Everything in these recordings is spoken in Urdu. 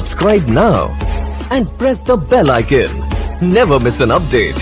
Subscribe now and press the bell icon. Never miss an update.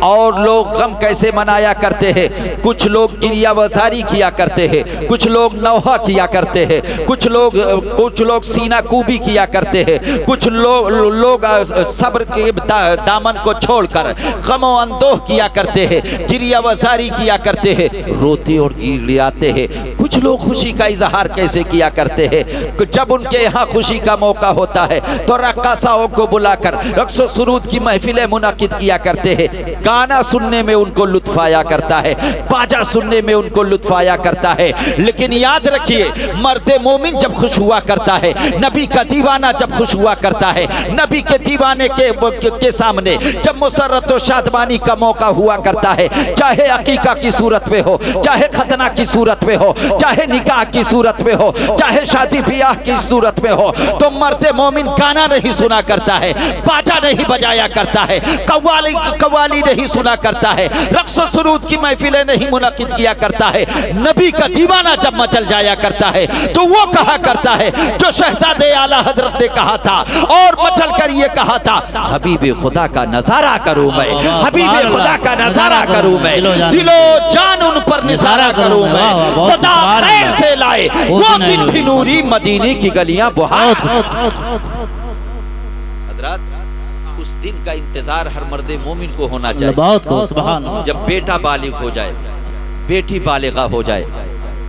اور لوگ غم کیسے منایا کرتے ہیں، کچھ لوگ گریہ وزاری کیا کرتے ہیں، کچھ لوگ نوحہ کیا کرتے ہیں، کچھ لوگ سینہ کوبی کیا کرتے ہیں، کچھ لوگ صبر کے دامن کو چھوڑ کر غم و اندوہ کیا کرتے ہیں، گریہ وزاری کیا کرتے ہیں، روتے اور گڑگڑاتے ہیں۔ کچھ لوگ خوشی کا اظہار کیسے کیا کرتے ہیں، جب ان کے یہاں خوشی کا موقع ہوتا ہے تو رقاصاؤں کو بلا کر رقص و سرود کی محفلیں منعقد کیا کرتے ہیں، گانا سننے میں ان کو لطف آیا کرتا ہے، باجا سننے میں ان کو لطف آیا کرتا ہے۔ لیکن یاد رکھیے، مرد مومن جب خوش ہوا کرتا ہے، نبی کا دیوانہ جب خوش ہوا کرتا ہے، نبی کے دیوانے کے سامنے جب مسرت و شادمانی کا موقع ہوا کرتا ہے، چاہے عقیقہ کی صورت میں ہو، چاہے ختنہ کی صورت میں ہو، چاہے نکاح کی صورت میں ہو، چاہے شادی بیاہ کی صورت میں ہو، تو مرد مومن گانا نہیں سنا کرتا ہے، باجا نہیں بجایا کرتا ہے، قوالی نہیں سنا کرتا ہے، رقص و سرود کی محفلیں نہیں منعقد کیا کرتا ہے۔ نبی کا دیوانہ جب مچل جایا کرتا ہے تو وہ کہا کرتا ہے جو شہزادے اعلیٰ حضرت نے کہا تھا اور مچل کر یہ کہا تھا، حبیب خدا کا نظارہ کروں میں، حبیب خدا کا نظارہ کروں میں، دل و جان ان پر نثارہ کروں میں، خدا خیر سے لائے وہ دن بھی نوری مدینے کی گلیاں بہار۔ حضرات، اس دن کا انتظار ہر مرد مومن کو ہونا چاہیے جب بیٹا بالغ ہو جائے، بیٹی بالغہ ہو جائے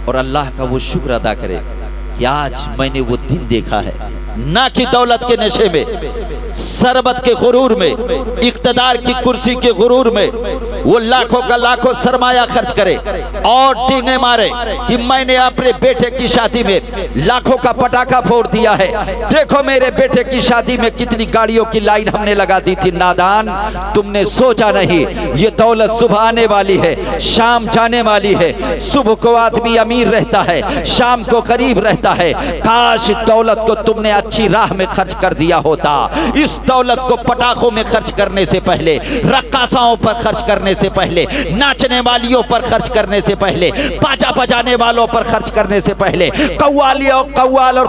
اور اللہ کا وہ شکر ادا کرے کہ آج میں نے وہ دن دیکھا ہے، نہ کہ دولت کے نشے میں، ثروت کے غرور میں، اقتدار کی کرسی کے غرور میں وہ لاکھوں کا لاکھوں سرمایہ خرچ کرے اور ٹینگے مارے کہ میں نے اپنے بیٹے کی شادی میں لاکھوں کا پٹاخہ پھوڑ دیا ہے، دیکھو میرے بیٹے کی شادی میں کتنی گاڑیوں کی لائن ہم نے لگا دی تھی۔ نادان، تم نے سوچا نہیں یہ دولت صبح آنے والی ہے، شام جانے والی ہے، صبح کو آدمی امیر رہتا ہے، شام کو غریب رہتا ہے۔ کاش دولت کو تم نے اچھی راہ میں خرچ کر دیا ہوتا، اس دولت کو پٹاخوں میں خرچ کرنے سے پہلے، رقاصاؤں پر خرچ کرنے سے پہلے، ناچنے والیوں پر خرچ کرنے سے پہلے، باجا بجانے والوں پر خرچ کرنے سے پہلے، قوالی اور قوال اور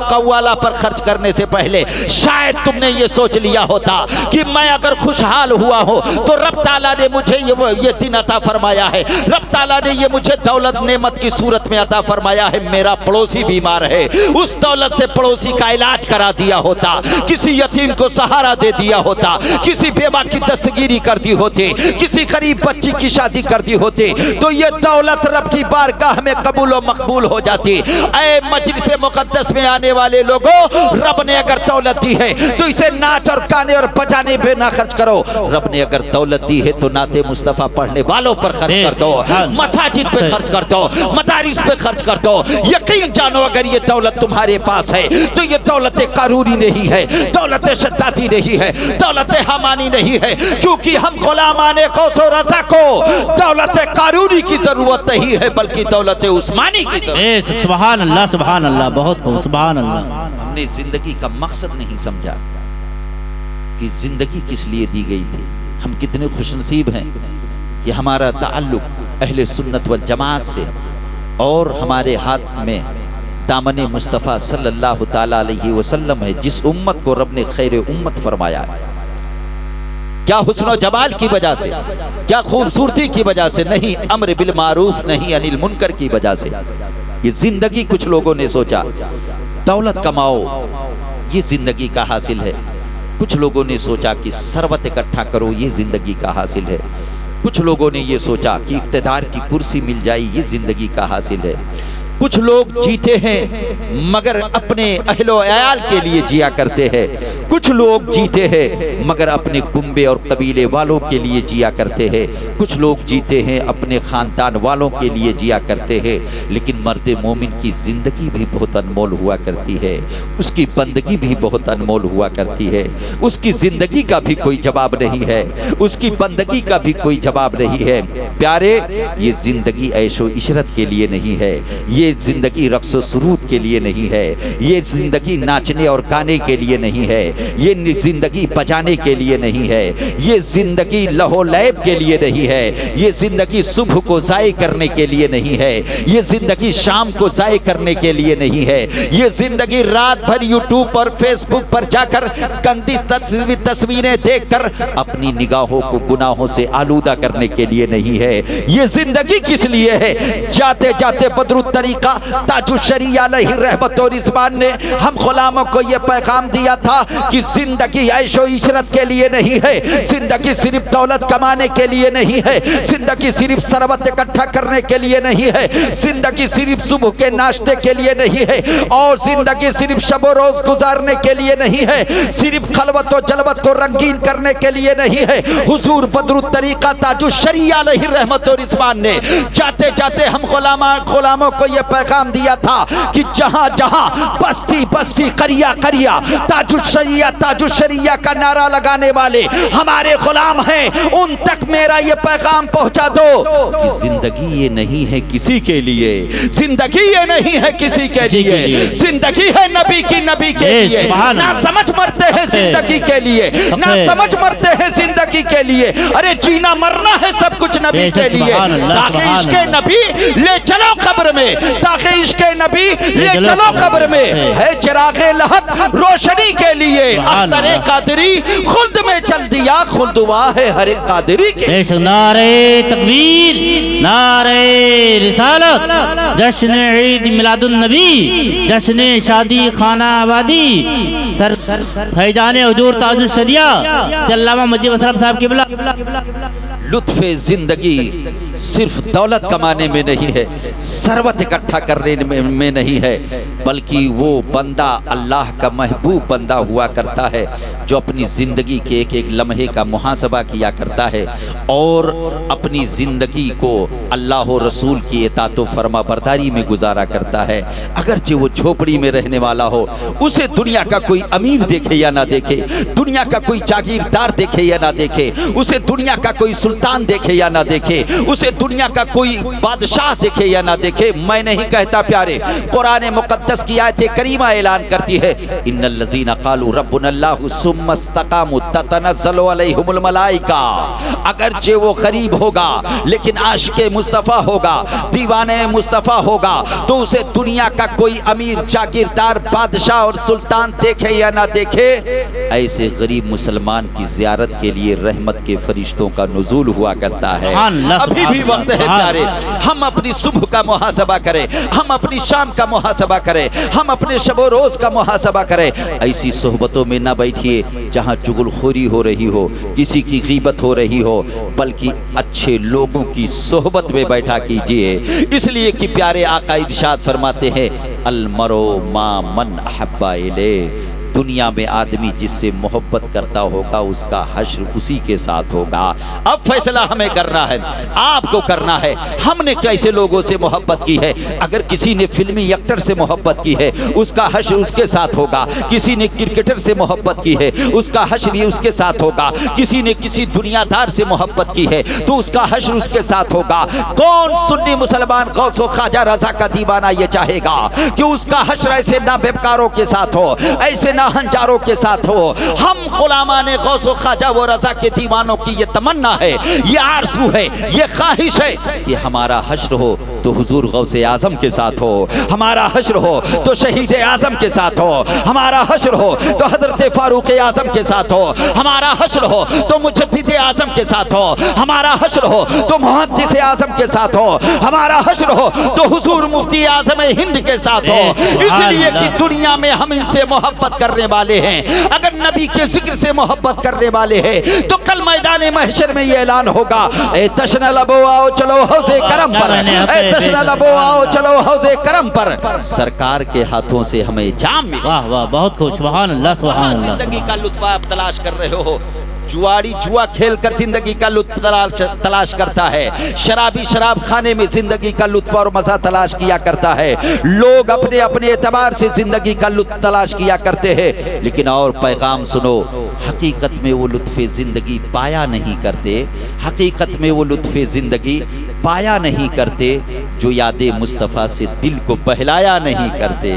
قوالہ پر خرچ کرنے سے پہلے شاید تم نے یہ سوچ لیا ہوتا کہ میں اگر خوشحال ہوا ہوں تو رب تعالیٰ نے مجھے یہ دن عطا فرمایا ہے، رب تعالیٰ نے یہ مجھے دولت نعمت کی صورت میں عطا فرمایا ہے، میرا پڑوسی بیمار ہے، اس دولت سے پڑوسی کا علاج کرا دیا ہوتا، کسی یتیم کو سہارا دے دیا ہوتا، کسی بیوہ کی دستگیری کر دی ہوتی، کسی غریب بچی کی شادی کر دی ہوتی، تو یہ دولت رب کی بارگاہ میں قبول و مقبول ہو جاتی۔ اے مجلس مقدس میں آنے والے لوگوں، رب نے اگر دولت دی ہے تو اسے ناچ اور گانے اور بجانے پہ نہ خرچ کرو، رب نے اگر دولت دی ہے تو نعت مصطفیٰ پڑھنے والوں پر خرچ کر دو، مساجد پہ خرچ کر دو، مدارس پہ خرچ کر دو۔ یقین جانو اگر یہ دولت تمہارے پاس ہے تو یہ دولت قارونی نہیں ہے، دولت شدادی نہیں ہے، دولت حمانی نہیں ہے، کیونکہ ہم غلامان غوث و رضا کو دولت قارونی کی ضرورت نہیں ہے بلکہ دولت عثمانی کی ضرورت ہے۔ سبحان اللہ، سبحان اللہ، بہت خوب، سبحان اللہ۔ ہم نے زندگی کا مقصد نہیں سمجھا کہ زندگی کس لیے دی گئی تھی۔ ہم کتنے خوش نصیب ہیں کہ ہمارا تعلق اہل سنت والجماعت سے اور ہمارے ہاتھ میں دامن مصطفیٰ صلی اللہ تعالیٰ علیہ وسلم ہے، جس امت کو رب نے خیر امت فرمایا ہے۔ کیا حسن و جمال کی وجہ سے، کیا خوبصورتی کی وجہ سے نہیں، امر بالمعروف نہیں انل المنکر کی وجہ سے۔ یہ زندگی کچھ لوگوں نے سوچا دولت کماؤ یہ زندگی کا حاصل ہے، کچھ لوگوں نے سوچا کہ ثروت اکٹھا کرو یہ زندگی کا حاصل ہے، کچھ لوگوں نے یہ سوچا کہ اقتدار کی کرسی مل جائے یہ زندگی کا حاصل ہے۔ کچھ لوگ جیتے ہیں مگر اپنے اہل و عیال کے لیے جیا کرتے ہیں، کچھ لوگ جیتے ہیں مگر اپنے کنبے اور قبیلے والوں کے لیے جیا کرتے ہیں، کچھ لوگ جیتے ہیں اپنے خاندان والوں کے لیے جیا کرتے ہیں۔ لیکن مرد مومن کی زندگی بھی بہت انمول ہوا کرتی ہے، اس کی بندگی بھی بہت انمول ہوا کرتی ہے، اس کی زندگی کا بھی کوئی جواب نہیں ہے، اس کی بندگی کا بھی کوئی جواب نہیں ہے۔ پیارے، یہ زندگی عیش و عشرت کے لیے نہیں ہے، یہ یہ زندگی رقص و سرود کے لیے نہیں ہے، یہ زندگی ناچنے اور گانے کے لیے نہیں ہے، یہ زندگی بجانے کے لیے نہیں ہے، یہ زندگی لہو لیب کے لیے نہیں ہے، یہ زندگی صبح کو ضائع کرنے کے لیے نہیں ہے، یہ زندگی شام کو ضائع کرنے کے لیے نہیں ہے، یہ زندگی رات بھر یوٹیوب پر فیس بک پر جا کر گندی تصویریں دیکھ کر اپنی نگاہوں کو گناہوں سے آلودہ کرنے کے لیے نہیں ہے۔ یہ زندگی کس لیے ہے؟ جاتے جاتے بدر الطریقہ تاج الشریعہ علیہ رحمت و رضوان نے ہم غلاموں کو یہ پیغام دیا تھا کہ زندگی عیش و عشرت کے لیے نہیں ہے، زندگی صرف دولت کمانے کے لیے نہیں ہے، زندگی صرف ثروت اکٹھا کرنے کے لیے نہیں ہے، زندگی صرف صبح کے ناشتے کے لیے نہیں ہے، اور زندگی صرف شب و روز گزارنے کے لیے نہیں ہے، صرف خلوت و جلوت کو رنگین کرنے کے لیے نہیں ہے۔ حضور بدر الطریقہ تاج الشریعہ علیہ رحمت و رضوان نے جاتے جاتے ہم غلاموں کو یہ پیغام دیا تھا کہ جہاں جہاں بستی بستی قریہ قریہ تاج الشریعہ کا نعرہ لگانے والے ہمارے غلام ہیں، ان تک میرا یہ پیغام پہنچا دو کہ زندگی یہ نہیں ہے کسی کے لیے، زندگی یہ نہیں ہے کسی کے لیے، زندگی ہے نبی کے لیے۔ نہ سمجھ مرتے ہیں زندگی کے لیے، نہ سمجھ مرتے ہیں زندگی کے لیے، ارے جینا مرنا ہے سب کچھ نبی کے لیے۔ تاکہ عشق نبی لے چلو قبر میں، تاکہ عشق نبی لے چلو قبر میں، ہے چراغ لہب روشنی کے لیے۔ اختر قادری خلد میں چل دیا، خلد ہوا ہے ہر قادری کے۔ نعرہ تکبیر، نعرہ رسالت، جشن عید میلاد النبی، جشن شادی خانہ آبادی، سر فیضان حضور تاج الشریعہ علامہ مجید اشرف صاحب کی بلا۔ لطف زندگی صرف دولت کمانے میں نہیں ہے، ثروت اکٹھا کرنے میں نہیں ہے، بلکہ وہ بندہ اللہ کا محبوب بندہ ہوا کرتا ہے جو اپنی زندگی کے ایک ایک لمحے کا محاسبہ کیا کرتا ہے اور اپنی زندگی کو اللہ و رسول کی اطاعت و فرما برداری میں گزارا کرتا ہے۔ اگرچہ وہ جھوپڑی میں رہنے والا ہو، اسے دنیا کا کوئی امیر دیکھے یا نہ دیکھے، دنیا کا کوئی جاگیردار دیکھے یا نہ دیکھے، اسے دنیا کا کوئی سلطان دیکھے یا نہ دیکھے، اسے دنیا کا کوئی بادشاہ دیکھے یا نہ دیکھے، میں نہیں کہتا پیارے، قرآن مقدس کی آیت کریمہ اعلان کرتی ہے ان الذین قالوا ربنا اللہ ثم استقاموا تتنزل علیہم الملائکہ۔ اگرچہ وہ غریب ہوگا لیکن عاشق مصطفیٰ ہوگا، دیوانے مصطفیٰ ہوگا، تو اسے دنیا کا کوئی امیر جاگیردار بادشاہ اور سلطان دیکھے یا نہ دیکھے، ایسے غریب مسلمان کی زیارت کے لیے رحمت کے فرشتوں کا نزول ہوا کرتا ہے۔ ابھی بھی وقت ہے پیارے، ہم اپنی صبح کا محاسبہ کریں، ہم اپنی شام کا محاسبہ کریں، ہم اپنے شب و روز کا محاسبہ کریں۔ ایسی صحبتوں میں نہ بیٹھیے جہاں چغل خوری ہو رہی ہو، کسی کی غیبت ہو رہی ہو، بلکہ اچھے لوگوں کی صحبت میں بیٹھا کیجئے، اس لیے کہ پیارے آقا ارشاد فرماتے ہیں المرء مع من احب الیہ، دنیا میں آدمی جس سے محبت کرتا ہوگا اس کا حشر اسی کے ساتھ ہوگا۔ اب فیصلہ ہمیں کرنا ہے، آپ کو کرنا ہے، ہم نے کیسے لوگوں سے محبت کی ہے۔ اگر کسی نے فلمی ایکٹر سے محبت کی ہے اس کا حشر اس کے ساتھ ہوگا، کسی نے کرکٹر سے محبت کی ہے اس کا حشر اس کے ساتھ ہوگا، کسی نے کسی دنیا دار سے محبت کی ہے تو اس کا حشر اس کے ساتھ ہوگا۔ کون سنی مسلمان غوث و خواجہ رضا کا دیوانہ یہ چاہے گا کہ اس کا حشر ایسے نابیکاروں کے ساتھ ہو، ایسے ہنجاروں کے ساتھ ہو؟ ہم غلامان غوث و خواجہ و رضا کے دیوانوں کی یہ تمنا ہے، یہ آرزو ہے، یہ خواہش ہے کہ ہمارا حشر ہو تو حضور غوث اعظم کے ساتھ ہو، ہمارا حشر ہو تو شہید اعظم کے ساتھ ہو، ہمارا حشر ہو تو حضرت فاروق اعظم کے ساتھ ہو، ہمارا حشر ہو تو مجدد اعظم کے ساتھ ہو، ہمارا حشر ہو تو محدث اعظم کے ساتھ ہو، ہمارا حشر ہو تو حضور مفتی اعظم ہند کے ساتھ ہو۔ اس لیے کہ دنیا میں ہم ان سے محبت کرنے والے ہیں، اگر نبی کے ذکر سے محبت کرنے والے ہیں تو کل میدان محشر میں یہ اعلان ہوگا اے تشنہ لبو آؤ چلو حوض کرم پر، اے تشنہ لبو آؤ چلو حوض کرم پر، سرکار کے ہاتھوں سے ہمیں جام ملے۔ واہ واہ، بہت خوش، سبحان اللہ سبحان اللہ۔ زندگی کا لطف آپ تلاش کر رہے ہو، جواری جوا کھیل کر زندگی کا لطف تلاش کرتا ہے، شرابی شراب کھانے میں زندگی کا لطف اور مزہ تلاش کیا کرتا ہے، لوگ اپنے اپنے اعتبار سے زندگی کا لطف تلاش کیا کرتے ہیں، لیکن اور پیغام سنو، حقیقت میں وہ لطف زندگی پایا نہیں کرتے، حقیقت میں وہ لطف زندگی پایا نہیں کرتے جو یاد مصطفیٰ سے دل کو بہلایا نہیں کرتے،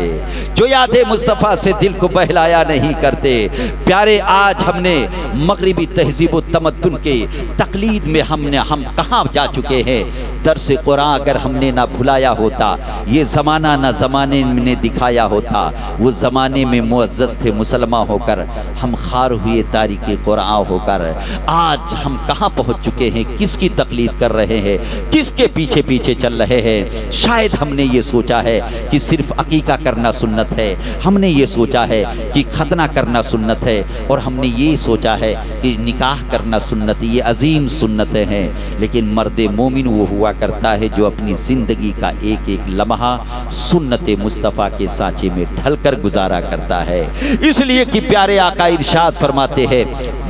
جو یاد مصطفیٰ سے دل کو بہلایا نہیں کرتے۔ پیارے آج ہم نے مغربی تہذیب و تمدن کے تقلید میں ہم کہاں جا چکے ہیں۔ درس قرآن اگر ہم نے نہ بھلایا ہوتا، یہ زمانہ نہ زمانے نے دکھایا ہوتا، وہ زمانے میں معزز تھے مسلمان ہو کر، ہم خار ہوئے تاریخ قرآن ہو کر آج ہم کہاں پہنچ چکے ہیں، کس کی تقلید کر رہے ہیں، کس کے پیچھے پیچھے چل رہے ہیں۔ شاید ہم نے یہ سوچا ہے کہ صرف عقیقہ کرنا سنت ہے، ہم نے یہ سوچا ہے کہ ختنہ کرنا سنت ہے، اور ہم نے یہ سوچا ہے کہ نکاح کرنا سنت، یہ عظیم سنتیں ہیں۔ لیکن مرد مومن وہ ہوا کرتا ہے جو اپنی زندگی کا ایک ایک لمحہ سنت مصطفیٰ کے سانچے میں ڈھل کر گزارا کرتا ہے۔ اس لیے کہ پیارے آقا ارشاد فرماتے ہیں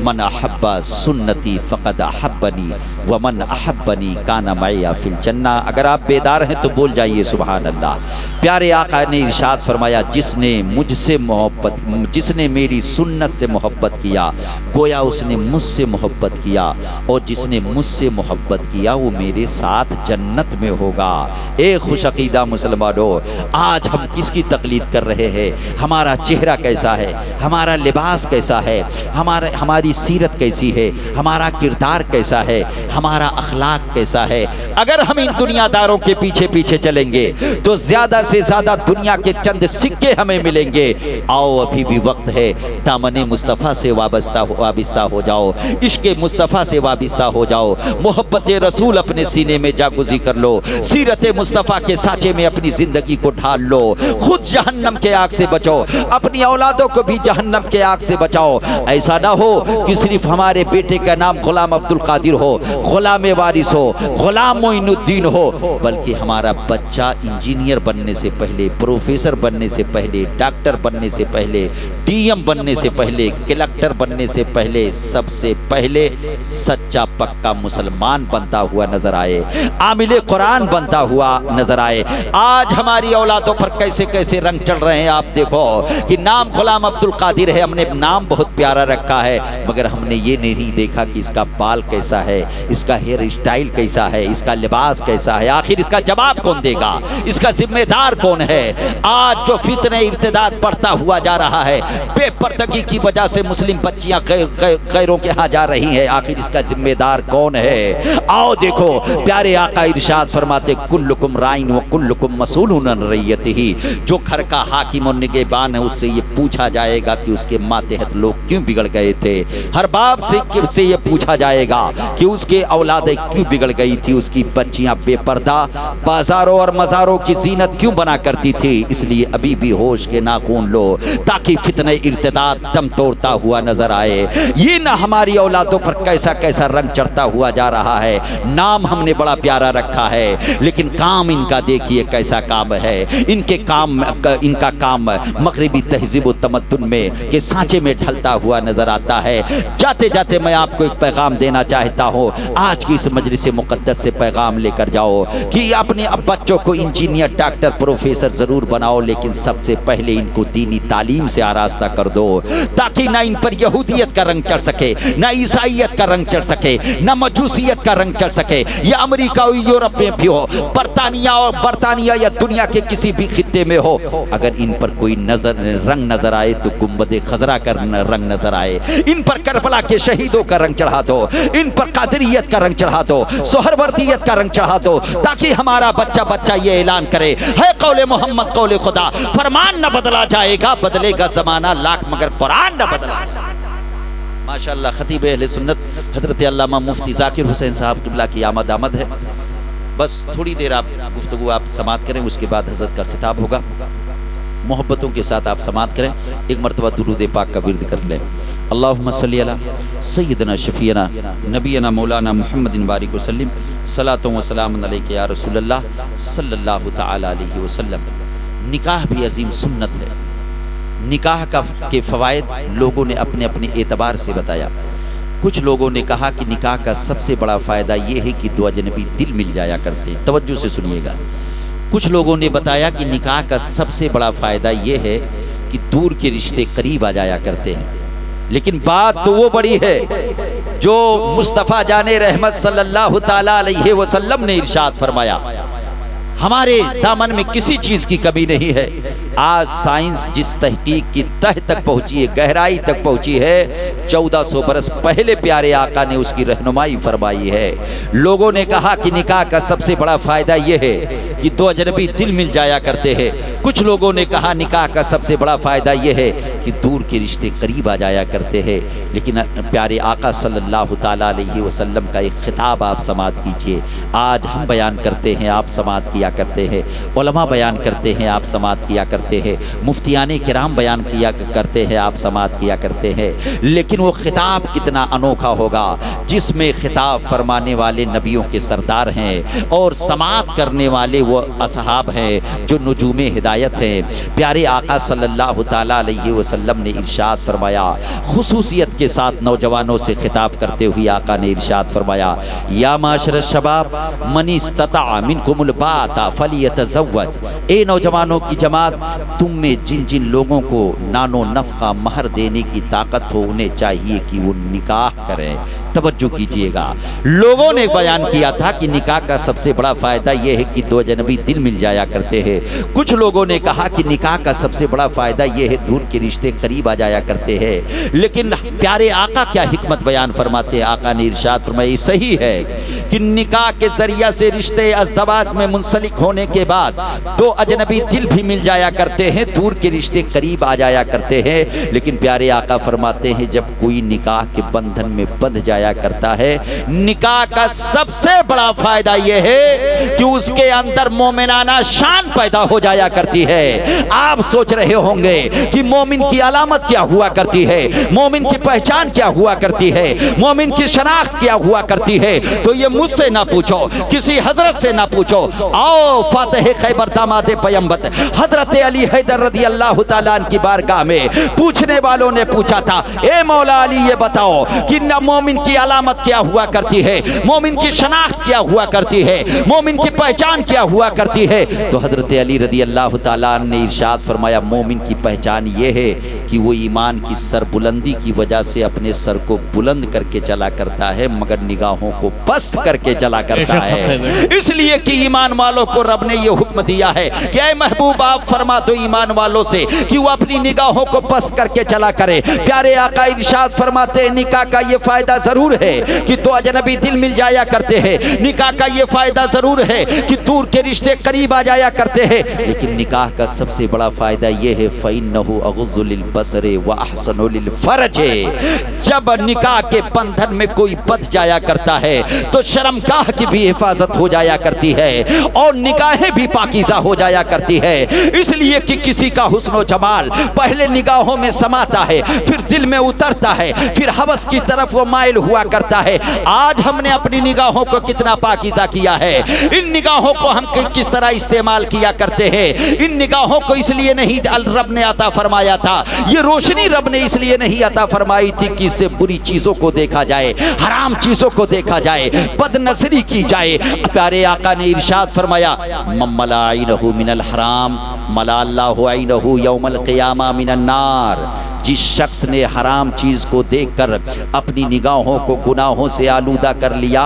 من احب سنتی فقد احبنی ومن احبنی کان معی فی الجنہ۔ اگر آپ بیدار ہیں تو بول جائیے سبحان اللہ۔ پیارے آقا نے ارشاد فرمایا جس نے میری سنت سے محبت کیا گویا اس نے مجھ سے محبت کیا، اور جس نے مجھ سے محبت کیا وہ میرے ساتھ جنت میں ہوگا۔ اے خوش عقیدہ مسلمانوں، آج ہم کس کی تقلید کر رہے ہیں؟ ہمارا چہرہ کیسا ہے، ہمارا لباس کیسا ہے، ہماری سیرت کیسی ہے، ہمارا کردار کیسا ہے، ہمارا اخلاق کیسا ہے۔ اگر ہم ان دنیا داروں کے پیچھے پیچھے چلیں گے تو زیادہ سے زیادہ دنیا کے چند سکے ہمیں ملیں گے۔ آؤ ابھی بھی وقت ہے، دامن مصطفیٰ سے وابستہ ہو جاؤ، عشق مصطفیٰ سے وابستہ ہو جاؤ، محبت رسول اپنے سینے میں جاگزی کر لو، سیرت مصطفیٰ کے سانچے میں اپنی زندگی کو ڈھال لو، خود جہنم کے آگ سے بچو، اپنی اولادوں کو بھی جہنم کے آگ سے بچاؤ۔ ایسا نہ ہو کہ صرف ہمارے بیٹے کا نام غلام عبدالقادر ہو، غلام وارث ہو، غلام معین الدین ہو، بلکہ ہمارا بچہ انجینئر بننے سے پہلے، پروفیسر بننے سے پہلے، ڈاکٹر بننے سے پہلے، ڈی ایم بننے سے پہلے، کلکٹر بننے سے پہلے سب سے پہلے سچا پکا مسلمان بنتا ہوا نظر آئے، عامل قرآن بنتا ہوا نظر آئے۔ آج ہماری اولادوں پر کیسے کیسے رنگ چڑھ رہے ہیں آپ دیکھو کہ نام غلام عبدالقادر ہے، ہم نے نام بہت پیارا رکھا ہے، مگر ہم نے یہ نہیں دیکھا کہ اس کا بال کیسا ہے، اس کا ہیئر اسٹائل کیسا ہے، اس کا لباس کیسا ہے، آخر اس کا جواب کون دے گا، اس کا ذمہ دار کون ہے۔ آج جو فتنہ ارتداد بڑھتا ہوا جا رہا ہے، بے پردگی کی وجہ سے مسلم بچیاں غیروں کے ہاں جا رہی ہیں، آخر اس کا ذمہ دار کون ہے؟ آؤ دیکھو پیارے آقا ارشاد فرماتے کلکم رائن و کلکم مسئول عن رعیتہ، جو گھر کا حاکم اور نگہبان ہے اس سے یہ پوچھا جائے گا کہ اس کے ماتحت لوگ کیوں بگڑ گئے تھے، ہر باپ سے یہ پوچھا جائے گا کہ اس کے اولادیں کیوں بگڑ گئی تھی، اس کی بچیاں بے پردہ بازاروں اور مزاروں کی زینت کیوں بنا کرتی تھی۔ اس لیے ابھی بھی ہوش کے ناخون لو تاکہ فتنہ ارتداد دم توڑتا ہوا نظر آئے۔ یہ نہ ہماری اولادوں پر کیسا کیسا رنگ چڑھتا ہوا جا رہا ہے۔ نام ہم نے بڑا پیارا رکھا ہے لیکن کام ان کا دیکھیے کیسا کام ہے۔ ان کا کام مغربی تہذیب و تمدن میں کے سانچے میں ڈھلتا ہوا نظر آتا ہے۔ جاتے جاتے میں آپ کو ایک پیغام دینا چاہتا ہوں، آج کی اس مجلس مقدس سے پیغام لے کر جاؤ کہ اپنے بچوں کو انجینئر، ڈاکٹر، پروفیسر ضرور بناؤ، لیکن سب سے پہلے ان کو دینی تعلیم سے آراستہ کر دو تاکہ نہ ان پر یہودیت کا رنگ چڑھ سکے، نہ عیسائیت کا رنگ چڑھ سکے، نہ مجوسیت کا رنگ چڑھ سکے۔ یہ امریکہ اور یورپ میں بھی ہو، برطانیہ یا دنیا کے کسی بھی خطے میں ہو، اگر ان پر کوئی رنگ نظر آئے تو گنبد خضرا کا رنگ نظر آئے، ان پر کربلا کے شہیدوں کا رنگ چڑھا دو، ان پر قادریت کا رنگ چڑھا دو، سہروردیت کا رنگ چڑھا دو، تاکہ ہمارا بچہ یہ اعلان کرے ہے قول محمد قول خدا، فرمان نہ بدلا جائے گا، بدلے گا زمانہ لاکھ مگر قرآن نہ بدلا۔ ماشاءاللہ خطیب اہل سنت حضرت علامہ مفتی ذاکر حسین صاحب قبلہ کی آمد ہے۔ بس تھوڑی دیر آپ گفتگو آپ سماعت کریں، اس کے بعد حضرت کا خطاب ہوگا۔ محبتوں کے ساتھ آپ سماعت کریں، ایک مرتبہ درود پاک کا ورد کر لیں۔ اللہم صلی علی سیدنا شفیعنا نبینا مولانا محمد بارک وسلم، صلاۃ و سلام علیک یا رسول اللہ صلی اللہ تعالی علیہ وسلم۔ نکاح بھی عظیم سنت ہے۔ نکاح کے فوائد لوگوں نے اپنے اپنے اعتبار سے بتایا۔ کچھ لوگوں نے کہا کہ نکاح کا سب سے بڑا فائدہ یہ ہے کہ دو اجنبی دل مل جایا کرتے ہیں۔ توجہ سے سنیے گا۔ کچھ لوگوں نے بتایا کہ نکاح کا سب سے بڑا فائدہ یہ ہے کہ دور کے رشتے قریب آ جایا کرتے ہیں۔ لیکن بات تو وہ بڑی ہے جو مصطفیٰ جان رحمت صلی اللہ تعالی علیہ وسلم نے ارشاد فرمایا، ہمارے دامن میں کسی چیز کی کمی نہیں ہے۔ آج سائنس جس تحقیق کی تہ تک پہنچی ہے، گہرائی تک پہنچی ہے، 1400 برس پہلے پیارے آقا نے اس کی رہنمائی فرمائی ہے۔ لوگوں نے کہا کہ نکاح کا سب سے بڑا فائدہ یہ ہے کہ دو اجنبی دل مل جایا کرتے ہیں۔ کچھ لوگوں نے کہا نکاح کا سب سے بڑا فائدہ یہ ہے کہ دور کے رشتے قریب آ جایا کرتے ہیں۔ لیکن پیارے آقا صلی اللہ تعالیٰ علیہ وسلم کا ایک خطاب آپ سماعت کیجئے۔ آج ہم بیان کرتے ہیں، آپ سماعت کیا کرتے ہیں، علماء بیان کرتے ہیں، آپ سماعت کیا کرتے ہیں، مفتیان کرام بیان کیا کرتے ہیں، آپ سماعت کیا کرتے ہیں۔ لیکن وہ خطاب کتنا انوکھا ہوگا جس میں خطاب فرمانے والے نبیوں کے سردار ہیں اور سماعت کرنے والے وہ اصحاب ہیں جو نجوم ہدایت ہیں۔ پیارے آقا صلی اللہ تعالیٰ علیہ وسلم نے ارشاد فرمایا، خصوصیت کے ساتھ نوجوانوں سے خطاب کرتے ہوئے آقا نے ارشاد فرمایا، یا معاشر الشباب من استطاع منکم الباءۃ فلیتزوج۔ اے نوجوانوں کی جماعت، تم میں جن جن لوگوں کو نان و نفقہ مہر دینے کی طاقت ہو انہیں چاہیے کہ وہ نکاح کریں۔ توجہ کیجئے گا، لوگوں نے بیان کیا تھا کہ نکاح کا سب سے بڑا فائدہ یہ ہے کہ دو اجنبی دل مل جایا کرتے ہیں۔ کچھ لوگوں نے کہا کہ نکاح کا سب سے بڑا فائدہ یہ ہے دور کے رشتے قریب آ جایا کرتے ہیں۔ لیکن پیارے آقا کیا حکمت بیان فرماتے ہیں؟ آقا نے ارشاد فرمایا، صحیح ہے کہ نکاح کے ذریعہ سے رشتے ازدواج میں منسلک ہونے کے بعد دو اجنبی دل بھی مل جایا کرتے ہیں، دور کے رشتے قریب آ جایا کرتے ہیں۔ لیکن پیارے آقا فرماتے ہیں جب کوئی نکاح کے بندھن میں بندھ جایا کرتا ہے، نکاح کا سب سے بڑا فائدہ یہ ہے کہ اس کے اندر مومنانہ شان پیدا ہو جایا کرتی ہے۔ آپ سوچ رہے ہوں گے کہ مومن کی علامت کیا ہوا کرتی ہے، مومن کی پہچان کیا ہوا کرتی ہے، مومن کی شناخت کیا ہوا کرتی ہے، تو یہ مجھ سے نہ پوچھو، کسی حضرت سے نہ پوچھو۔ آؤ فاتح خیبر داماد پیمبر حضرت علی حیدر رضی اللہ تعالیٰ عنہ کی بارگاہ میں پوچھنے والوں نے پوچھا تھا، اے مولا علی یہ بتاؤ کہ نہ مومن کی علامت کیا ہوا کرتی ہے، مومن کی شناخت کیا ہوا کرتی ہے، مومن کی پہچان کیا ہوا کرتی ہے؟ تو حضرت علی رضی اللہ تعالیٰ عنہ نے ارشاد فرمایا، مومن کی پہچان یہ ہے کہ وہ ایمان کی سر بلندی کی وجہ سے اپنے سر کو بلند کر کے چلا کرتا ہے مگر نگاہوں کو پست کر کے چلا کرتا ہے۔ اس لیے کہ ایمان والوں کو رب نے یہ حکم دیا ہے کہ اے محبوب آپ فرما دو ایمان والوں سے کہ وہ اپنی نگاہوں کو پست کر کے چلا کرے۔ پیارے آقا ارشاد فرماتے ہیں نکاح کا یہ فائدہ ضرور ہے کہ دو اجنبی دل مل جایا کرتے ہیں، نکاح کا یہ فائدہ ضرور ہے کہ دور کے رشتے قریب آ جایا کرتے ہیں، لیکن نکاح کا سب سے بڑا فائدہ یہ ہے فَإِنَّهُ أَغُضُّ لِلْبَصَرِ وَأَحْسَنُ لِلْفَرْجِ۔ جب نکاح کے بندھن میں کوئی بندھ جایا کرتا ہے تو شرمگاہ کی بھی حفاظت ہو جایا کرتی ہے اور نگاہیں بھی پاکیزہ ہو جایا کرتی ہے۔ اس لیے کہ کسی کا حسن و جمال پہلے نگاہوں میں سماتا ہے، پھر دل میں اترتا ہے، پھر ہوس کی طرف وہ مائل ہوا کرتا ہے۔ آج ہم نے اپنی نگاہوں کو کتنا پاکیزہ کیا ہے، ان نگاہوں کو ہم کس طرح استعمال کیا کرتے ہیں۔ ان نگاہوں کو اس لیے نہیں رب نے عطا فرمایا تھا، یہ روشنی رب نے اس لیے نہیں عطا فرمائی تھی کہ اس سے بری چیزوں کو دیکھا جائے، حرام چیزوں کو دیکھا جائے، بد نظری کی جائے۔ پیارے آقا نے ارشاد فرمایا، من ملا عینہ من الحرام ملا اللہ عینہ یوم القیامہ من النار۔ جس شخص نے حرام چیز کو دیکھ کر اپنی نگاہوں کو گناہوں سے آلودہ کر لیا،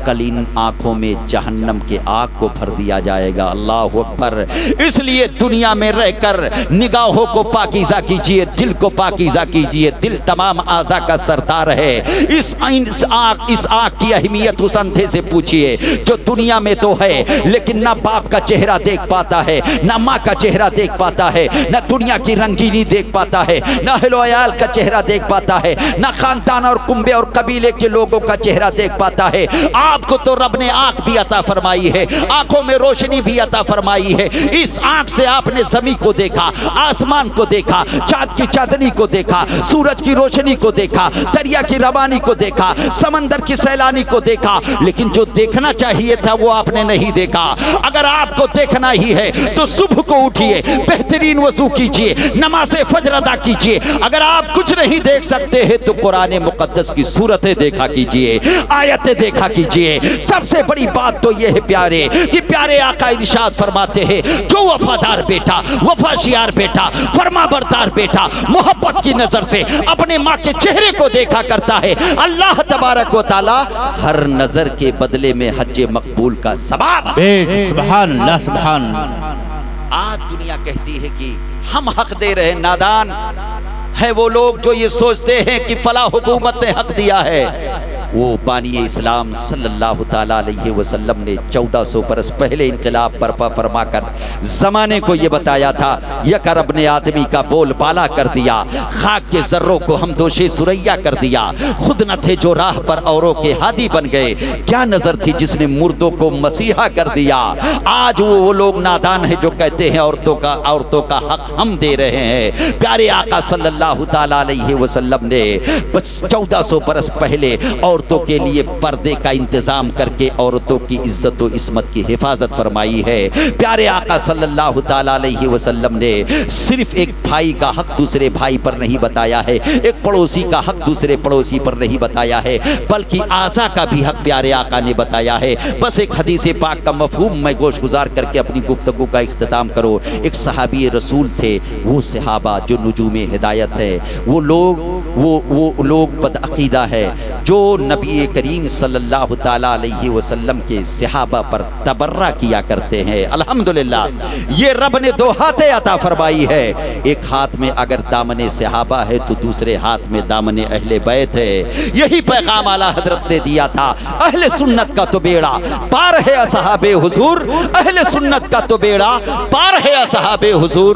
کل ان آنکھوں میں جہنم کے آگ کو بھر دیا جائے گا۔ اللہ اکبر۔ اس لیے دنیا میں رہ کر نگاہوں کو پاکیزہ کیجئے، دل کو پاکیزہ کیجئے۔ دل تمام اعضاء کا سردار ہے۔ اس آنکھ کی اہمیت اس اندھے سے پوچھئے جو دنیا میں تو ہے لیکن نہ باپ کا چہرہ دیکھ پاتا ہے، نہ ماں کا چہرہ دیکھ پاتا ہے، نہ دنیا کی رنگینی دیکھ پاتا ہے، نہ اہل و عیال کا چہرہ دیکھ پاتا ہے، نہ خاندان اور کنبے اور قبیلے کے لوگوں کا چہرہ دیکھ پاتا ہے۔ آپ کو تو رب نے آنکھ بھی عطا فرمائی ہے، آنکھوں میں روشنی بھی عطا فرمائی ہے۔ اس آنکھ سے آپ نے زمین کو دیکھا، آسمان کو دیکھا، چاند کی چاندنی کو دیکھا، سورج کی روشنی کو دیکھا، دریا کی روانی کو دیکھا، سمندر کی سیلانی کو دیکھا، لیکن جو دیکھنا چاہیے تھا وہ آپ نے نہیں دیکھا۔ اگر آپ کو دیکھنا ہی ہے تو صبح کو اٹھیے، بہترین وضو کیجئے، نماز فجر ادا کیجئے، اگر آپ کچھ نہیں دیکھ سکتے ہیں تو قرآن مقدس کی صورتیں دیکھا کیجئے، آیتیں دیکھا کیجئے۔ سب سے بڑی بات تو یہ ہے پیارے کہ پیارے آقا ارشاد فرماتے ہیں جو وفادار بیٹا، وفاشیار بیٹا، فرما بردار بیٹا محبت کی نظر سے اپنے ماں کے چہرے کو دیکھا کرتا ہے، اللہ تبارک و تعالی ہر نظر کے بدلے میں حج مقبول کا ثواب۔ سبحان اللہ سبحان اللہ۔ آج دنیا کہتی ہے کہ ہم حق دے رہے، نادان ہے وہ لوگ جو یہ سوچتے ہیں کہ فلاں حکومت نے حق دیا ہے۔ وہ بانی اسلام صلی اللہ تعالیٰ علیہ وسلم نے 1400 برس پہلے انقلاب برپا فرما کر زمانے کو یہ بتایا تھا، یک ارب نے آدمی کا بول بالا کر دیا، خاک کے ذروں کو ہم دوشے سریا کر دیا، خود نہ تھے جو راہ پر اوروں کے ہادی بن گئے، کیا نظر تھی جس نے مردوں کو مسیحا کر دیا۔ آج وہ لوگ نادان ہیں جو کہتے ہیں عورتوں کا حق ہم دے رہے ہیں۔ پیارے آقا صلی اللہ تعالیٰ علیہ وسلم نے 1400 برس پہلے عورتوں کے لیے پردے کا انتظام کر کے عورتوں کی عزت و عصمت کی حفاظت فرمائی ہے۔ پیارے آقا صلی اللہ تعالیٰ علیہ وسلم نے صرف ایک بھائی کا حق دوسرے بھائی پر نہیں بتایا ہے، ایک پڑوسی کا حق دوسرے پڑوسی پر نہیں بتایا ہے، بلکہ آزا کا بھی حق پیارے آقا نے بتایا ہے۔ بس ایک حدیث پاک کا مفہوم میں گوش گزار کر کے اپنی گفتگو کا اختتام کرو۔ ایک صحابی رسول تھے، وہ صحابہ جو نجوم ہدایت ہے، وہ لوگ بدعقیدہ ہے جو نبی کریم صلی اللہ تعالیٰ علیہ وسلم کے صحابہ پر تبرہ کیا کرتے ہیں۔ الحمدللہ یہ رب نے دو ہاتھیں عطا فرمائی ہے، ایک ہاتھ میں اگر دامن صحابہ ہے تو دوسرے ہاتھ میں دامن اہل بیت ہے۔ یہی پیغام اعلیٰ حضرت نے دیا تھا، اہل سنت کا تو بیڑا پار ہے اصحاب حضور، اہل سنت کا تو بیڑا پار ہے اصحاب حضور۔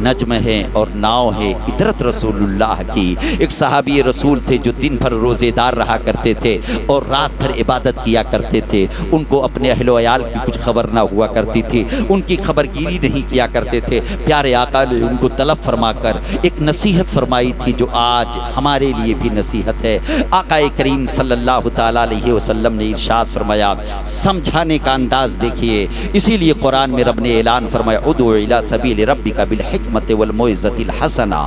نجم ہے اور ناؤ ہے عطرت رسول اللہ کی۔ ایک صحابی رسول تھے جو دن بھر روزے دار رہا کرتے تھے اور رات بھر عبادت کیا کرتے تھے، ان کو اپنے اہل و عیال کی کچھ خبر نہ ہوا کرتی تھی، ان کی خبرگیری نہیں کیا کرتے تھے۔ پیارے آقا نے ان کو طلب فرما کر ایک نصیحت فرمائی تھی جو آج ہمارے لیے بھی نصیحت ہے۔ آقا کریم صلی اللہ تعالیٰ علیہ وسلم نے ارشاد فرمایا، سمجھانے کا انداز دیکھیے، اسی لیے قرآن میں رب نے اعلان فرمایا ادعو الی سبیل ربک بالحکمت والموعظۃ الحسنہ،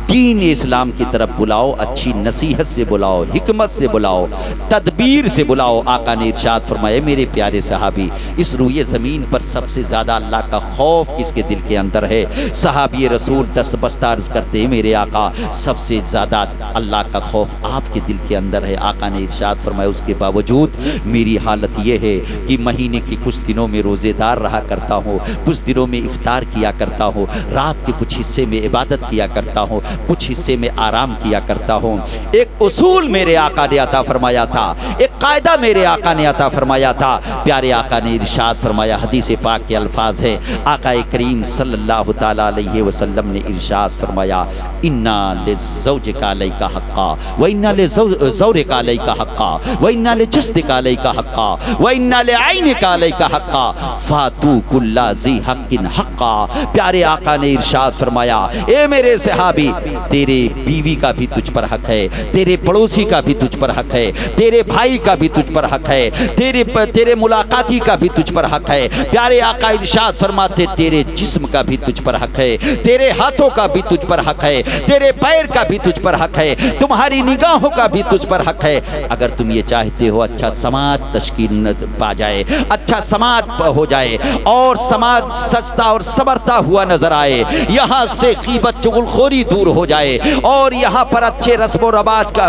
دین اسلام کی طرف بلاؤ، اچھی نصیحت سے بلاؤ، حکمت سے بلاؤ، تدبیر سے بلاؤ۔ آقا نے ارشاد فرمایا میرے پیارے صحابی، اس روئے زمین پر سب سے زیادہ اللہ کا خوف کس کے دل کے اندر ہے؟ صحابی رسول دست بستہ عرض کرتے ہیں میرے آقا سب سے زیادہ اللہ کا خوف آپ کے دل کے اندر ہے۔ آقا نے ارشاد فرمایا اس کے باوجود میری حالت یہ ہے کہ مہینے کے کچھ دنوں میں روزے دار رہا کرتا ہوں، کچھ دنوں میں افطار کیا کرتا ہوں، رات کے کچھ حصے میں عبادت کیا کرتا ہوں، کچھ حصے میں آرام کیا کرتا ہوں۔ ایک اصول میرے آقا نے عطا فرمایا تھا، ایک قاعدہ میرے آقا نے عطا فرمایا تھا۔ پیارے آقا نے ارشاد فرمایا، حدیث پاک کے الفاظ ہے، آقا کریم صلی اللہ تعالیٰ علیہ وسلم نے ارشاد فرمایا اِنَّا لِزَوْجِكَ عَلَيْكَ حَقًّا وَإِنَّا لِزَوْرِكَ عَلَيْكَ حَقًّا وَإِنَّا لِجَسْدِكَ عَلَيْكَ حَقًّا وَإِنَّا لِعَيْنِكَ عَلَيْكَ حَقًّا فَاتُوا كُلَّ ذِي حَقٍّ حَقًّا۔ پیارے آقا نے ارشاد فرمایا اے میرے صحابی، تیرے بیوی کا بھی تجھ پر حق ہے، تیرے پڑوسی کا بھی تجھ پر حق ہے، تیرے بھائی کا بھی تجھ پر حق ہے، تیرے ملاقاتی کا بھی تجھ پر حق ہے۔ پیارے آقا ارشاد فرماتے تیرے جسم کا بھی تجھ پر حق ہے، تیرے ہاتھوں کا بھی تجھ پر حق ہے، تیرے پیر کا بھی تجھ پر حق ہے، تمہاری نگاہوں کا بھی تجھ پر حق ہے۔ اگر تم یہ چاہتے ہو اچھا سماج تشکیل پا جائے، اچھا سماج ہو جائے اور سماج سجتا اور سبرتا ہوا نظر آئے، یہاں سے غیبت چغلخوری دور ہو جائے اور یہاں پر اچھے رسم و رواج کا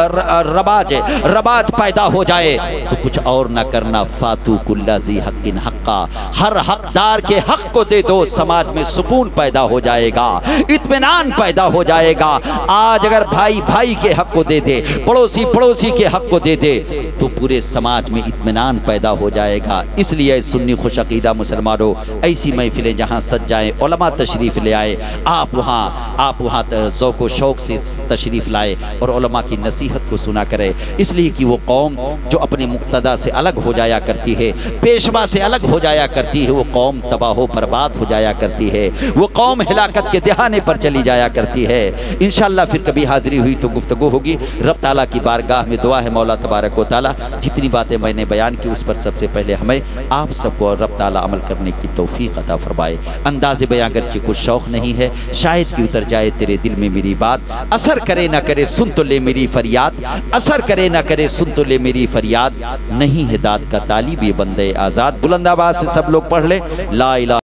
رواج پیدا ہو جائے، تو کچھ اور نہ کرنا، فاتو کل ذی حق حقا، ہر حقدار کے حق کو دے دو، سماج میں سکون پیدا ہو جائے گا، اطمینان پیدا ہو جائے گا۔ آج اگر بھائی بھائی کے حق کو دے دے، پڑوسی پڑوسی کے حق کو دے دے، تو پورے سماج میں اطمینان پیدا ہو جائے گا۔ اس لیے سنی خوش عقیدہ مسلمانوں، ایسی محفلیں جہاں سج جائیں، علماء تشریف لے آئے، آپ وہاں ذوق و شوق سے تشریف لائے اور علماء کی نصیحت کو سنا کرے۔ اس لیے لیے کہ وہ قوم جو اپنے مقتدا سے الگ ہو جایا کرتی ہے، پیشوا سے الگ ہو جایا کرتی ہے، وہ قوم تباہ و برباد ہو جایا کرتی ہے، وہ قوم ہلاکت کے دہانے پر چلی جایا کرتی ہے۔ انشاءاللہ پھر کبھی حاضری ہوئی تو گفتگو ہوگی۔ رب تعالیٰ کی بارگاہ میں دعا ہے مولا تبارک و تعالیٰ جتنی باتیں میں نے بیان کی اس پر سب سے پہلے ہمیں آپ سب کو رب تعالیٰ عمل کرنے کی توفیق عطا فرمائے۔ انداز بیان اگرچہ کچھ شوق نہیں ہے، شاید کہ اتر جائے تیرے دل میں میری بات، اثر کرے نہ کرے سن تو لے میری فریاد، اثر کرے نہ کرے سن تو لے میری فریاد، نہیں ہے داد کا طالب یہ بندے آزاد۔ بلند آواز سے سب لوگ پڑھ لیں لا الہ